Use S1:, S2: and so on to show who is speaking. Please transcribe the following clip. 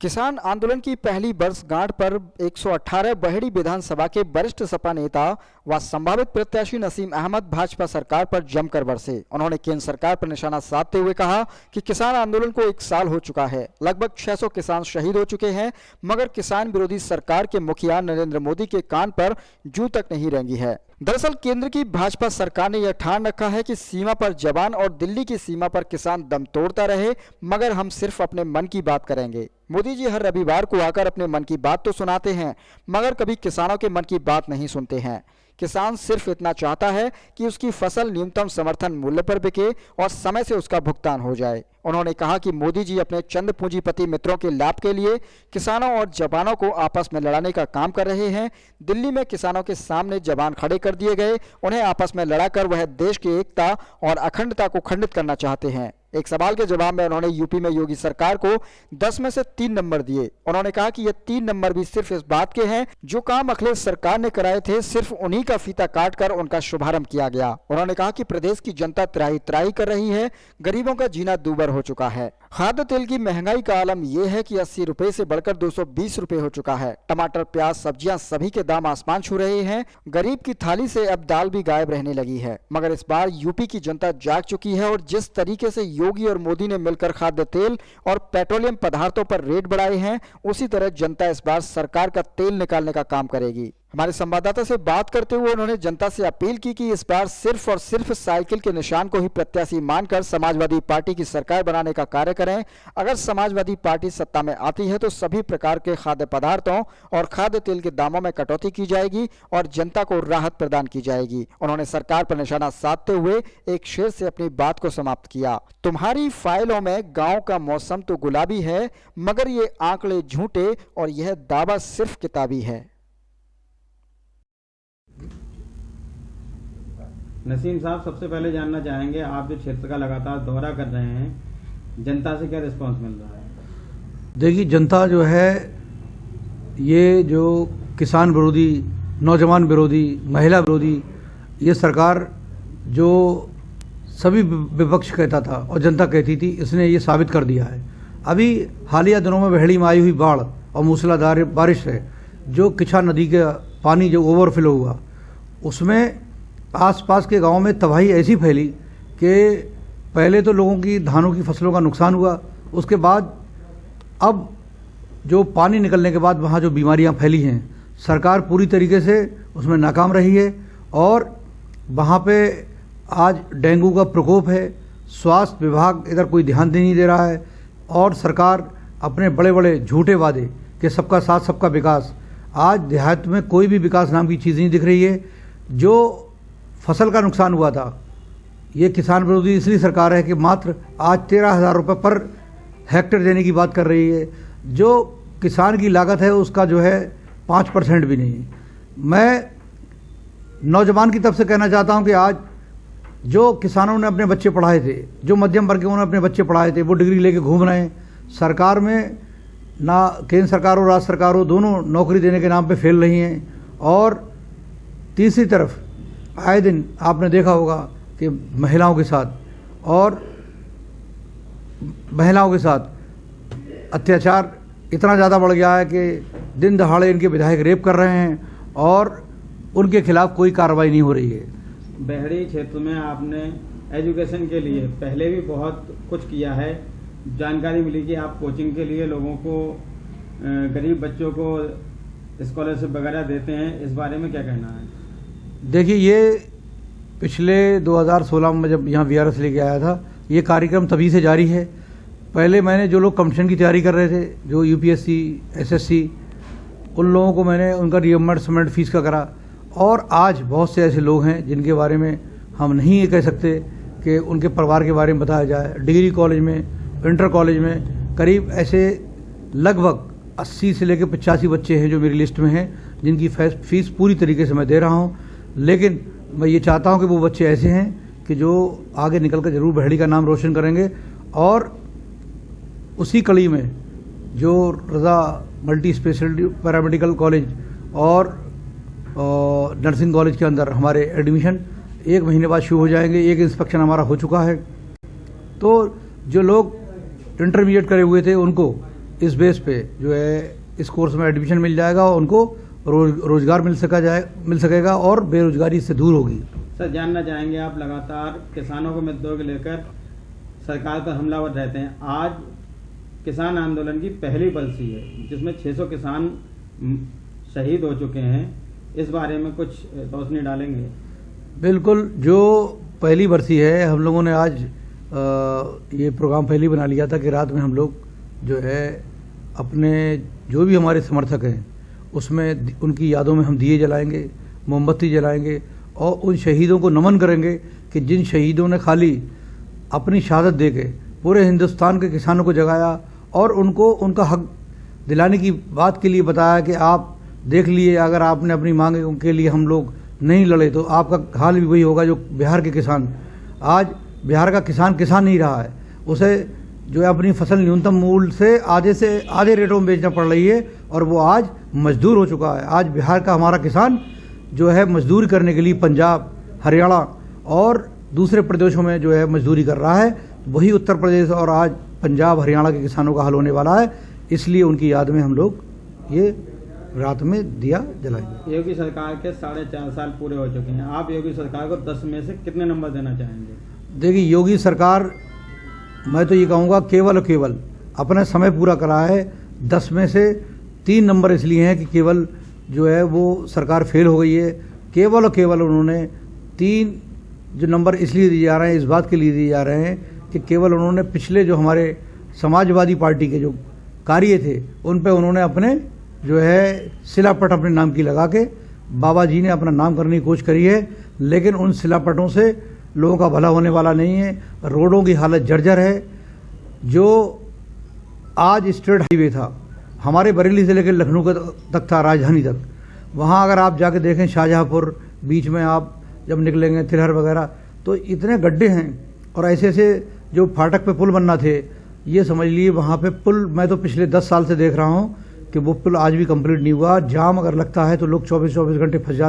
S1: किसान आंदोलन की पहली वर्षगांठ पर 118 बहेड़ी विधानसभा के वरिष्ठ सपा नेता व संभावित प्रत्याशी नसीम अहमद भाजपा सरकार पर जमकर बरसे। उन्होंने केंद्र सरकार पर निशाना साधते हुए कहा कि किसान आंदोलन को 1 साल हो चुका है, लगभग 600 किसान शहीद हो चुके हैं, मगर किसान विरोधी सरकार के मुखिया नरेंद्र मोदी के कान पर जू तक नहीं रेंगी है। दरअसल केंद्र की भाजपा सरकार ने यह ठान रखा है कि सीमा पर जवान और दिल्ली की सीमा पर किसान दम तोड़ता रहे, मगर हम सिर्फ अपने मन की बात करेंगे। मोदी जी हर रविवार को आकर अपने मन की बात तो सुनाते हैं, मगर कभी किसानों के मन की बात नहीं सुनते हैं। किसान सिर्फ इतना चाहता है कि उसकी फसल न्यूनतम समर्थन मूल्य पर बिके और समय से उसका भुगतान हो जाए। उन्होंने कहा कि मोदी जी अपने चंद पूंजीपति मित्रों के लाभ के लिए किसानों और जवानों को आपस में लड़ाने का काम कर रहे हैं। दिल्ली में किसानों के सामने जवान खड़े कर दिए गए, उन्हें आपस में लड़ाकर वह देश की एकता और अखंडता को खंडित करना चाहते हैं। एक सवाल के जवाब में उन्होंने यूपी में योगी सरकार को 10 में से 3 नंबर दिए। उन्होंने कहा कि ये 3 नंबर भी सिर्फ इस बात के हैं, जो काम अखिलेश सरकार ने कराए थे सिर्फ उन्हीं का फीता काटकर उनका शुभारंभ किया गया। उन्होंने कहा कि प्रदेश की जनता त्राही त्राही कर रही है, गरीबों का जीना दूभर हो चुका है। खाद्य तेल की महंगाई का आलम यह है कि 80 रुपए से बढ़कर 220 रुपए हो चुका है। टमाटर, प्याज, सब्जियां सभी के दाम आसमान छू रहे हैं। गरीब की थाली से अब दाल भी गायब रहने लगी है। मगर इस बार यूपी की जनता जाग चुकी है और जिस तरीके से योगी और मोदी ने मिलकर खाद्य तेल और पेट्रोलियम पदार्थों पर रेट बढ़ाए हैं, उसी तरह जनता इस बार सरकार का तेल निकालने का काम करेगी। हमारे संवाददाता से बात करते हुए उन्होंने जनता से अपील की कि इस बार सिर्फ और सिर्फ साइकिल के निशान को ही प्रत्याशी मानकर समाजवादी पार्टी की सरकार बनाने का कार्य करें। अगर समाजवादी पार्टी सत्ता में आती है तो सभी प्रकार के खाद्य पदार्थों और खाद्य तेल के दामों में कटौती की जाएगी और जनता को राहत प्रदान की जाएगी। उन्होंने सरकार पर निशाना साधते हुए एक शेर से अपनी बात को समाप्त किया। तुम्हारी फाइलों में गांव का मौसम तो गुलाबी है, मगर ये आंकड़े झूठे और यह दावा सिर्फ किताबी है।
S2: नसीम साहब, सबसे पहले जानना चाहेंगे, आप जो क्षेत्र का लगातार दौरा कर रहे हैं, जनता से क्या रिस्पांस मिल रहा है?
S3: देखिए, जनता जो है ये जो किसान विरोधी, नौजवान विरोधी, महिला विरोधी, ये सरकार जो सभी विपक्ष कहता था और जनता कहती थी, इसने ये साबित कर दिया है। अभी हालिया दिनों में बहेड़ी में आई हुई बाढ़ और मूसलाधार बारिश है, जो किछा नदी का पानी जो ओवरफ्लो हुआ, उसमें आसपास के गांव में तबाही ऐसी फैली कि पहले तो लोगों की धानों की फसलों का नुकसान हुआ, उसके बाद अब जो पानी निकलने के बाद वहाँ जो बीमारियाँ फैली हैं, सरकार पूरी तरीके से उसमें नाकाम रही है और वहाँ पे आज डेंगू का प्रकोप है। स्वास्थ्य विभाग इधर कोई ध्यान नहीं दे रहा है और सरकार अपने बड़े बड़े झूठे वादे कि सबका साथ सबका विकास, आज देहात में कोई भी विकास नाम की चीज़ नहीं दिख रही है। जो फसल का नुकसान हुआ था, ये किसान विरोधी इसलिए सरकार है कि मात्र आज 13,000 रुपये पर हेक्टेयर देने की बात कर रही है, जो किसान की लागत है उसका जो है 5% भी नहीं। मैं नौजवान की तरफ से कहना चाहता हूं कि आज जो किसानों ने अपने बच्चे पढ़ाए थे, जो मध्यम वर्ग के उन्होंने अपने बच्चे पढ़ाए थे, वो डिग्री लेके घूम रहे हैं। सरकार में ना केंद्र सरकार हो राज्य सरकार हो, दोनों नौकरी देने के नाम पे फेल रही हैं। और तीसरी तरफ आए दिन आपने देखा होगा कि महिलाओं के साथ अत्याचार इतना ज़्यादा बढ़ गया है कि दिन दहाड़े इनके विधायक रेप कर रहे हैं और उनके खिलाफ कोई कार्रवाई नहीं हो रही है।
S2: बहेड़ी क्षेत्र में आपने एजुकेशन के लिए पहले भी बहुत कुछ किया है। जानकारी मिली कि आप कोचिंग के लिए लोगों को, गरीब बच्चों को स्कॉलरशिप वगैरह देते हैं, इस बारे में क्या कहना है?
S3: देखिए, ये पिछले 2016 में जब यहाँ VRS लेके आया था, ये कार्यक्रम तभी से जारी है। पहले मैंने जो लोग कमीशन की तैयारी कर रहे थे, जो UPSC, SSC, उन लोगों को मैंने उनका रिइंबर्समेंट फीस का करा। और आज बहुत से ऐसे लोग हैं जिनके बारे में हम नहीं ये कह सकते कि उनके परिवार के बारे में बताया जाए। डिग्री कॉलेज में, इंटर कॉलेज में करीब ऐसे लगभग 80 से लेकर 85 बच्चे हैं जो मेरी लिस्ट में हैं, जिनकी फीस पूरी तरीके से मैं दे रहा हूँ। लेकिन मैं ये चाहता हूं कि वो बच्चे ऐसे हैं कि जो आगे निकलकर जरूर बहेड़ी का नाम रोशन करेंगे। और उसी कड़ी में जो रज़ा मल्टी स्पेशलिटी पैरामेडिकल कॉलेज और नर्सिंग कॉलेज के अंदर हमारे एडमिशन 1 महीने बाद शुरू हो जाएंगे। एक इंस्पेक्शन हमारा हो चुका है। तो जो लोग इंटरमीडिएट करे हुए थे उनको इस बेस पे जो है इस कोर्स में एडमिशन मिल जाएगा और उनको रोजगार मिल सकेगा और बेरोजगारी इससे दूर होगी।
S2: सर, जानना चाहेंगे, आप लगातार किसानों के मुद्दों को लेकर सरकार पर हमलावर रहते हैं। आज किसान आंदोलन की पहली बरसी है जिसमें 600 किसान शहीद हो चुके हैं, इस बारे में कुछ रोशनी डालेंगे?
S3: बिल्कुल, जो पहली बरसी है, हम लोगों ने आज ये प्रोग्राम पहले बना लिया था कि रात में हम लोग जो है अपने जो भी हमारे समर्थक हैं उसमें उनकी यादों में हम दिए जलाएंगे, मोमबत्ती जलाएंगे और उन शहीदों को नमन करेंगे कि जिन शहीदों ने खाली अपनी शहादत दे के पूरे हिंदुस्तान के किसानों को जगाया और उनको उनका हक दिलाने की बात के लिए बताया कि आप देख लिए, अगर आपने अपनी मांगों के लिए हम लोग नहीं लड़े तो आपका हाल भी वही होगा जो बिहार के किसान। आज बिहार का किसान नहीं रहा है, उसे जो है अपनी फसल न्यूनतम मूल्य से आधे रेटों में बेचना पड़ रही है और वो आज मजदूर हो चुका है। आज बिहार का हमारा किसान जो है मजदूरी करने के लिए पंजाब, हरियाणा और दूसरे प्रदेशों में जो है मजदूरी कर रहा है। वही उत्तर प्रदेश और आज पंजाब, हरियाणा के किसानों का हाल होने वाला है, इसलिए उनकी याद में हम लोग ये रात में दिया जलाएंगे।
S2: योगी सरकार के 4.5 साल पूरे हो चुके हैं, आप योगी सरकार को 10 में से कितने नंबर देना चाहेंगे?
S3: देखिए, योगी सरकार, मैं तो ये कहूँगा केवल और केवल अपना समय पूरा करा है। 10 में से 3 नंबर इसलिए हैं कि केवल जो है वो सरकार फेल हो गई है। केवल और केवल उन्होंने 3 जो नंबर इसलिए दिए जा रहे हैं, इस बात के लिए दिए जा रहे हैं कि केवल उन्होंने पिछले जो हमारे समाजवादी पार्टी के जो कार्य थे उन पे उन्होंने अपने जो है शिलापट अपने नाम की लगा के बाबा जी ने अपना नाम करने की कोशिश करी है, लेकिन उन शिलापटों से लोगों का भला होने वाला नहीं है। रोडों की हालत जर्जर है। जो आज स्टेट हाईवे था हमारे बरेली से लेकर लखनऊ तक था, राजधानी तक, वहाँ अगर आप जाके देखें शाहजहाँपुर बीच में आप जब निकलेंगे तिलहर वगैरह तो इतने गड्ढे हैं और ऐसे ऐसे जो फाटक पे पुल बनना थे, ये समझ लिए वहाँ पे पुल, मैं तो पिछले 10 साल से देख रहा हूँ कि वो पुल आज भी कंप्लीट नहीं हुआ। जाम अगर लगता है तो लोग 24-24 घंटे फंस जाते हैं।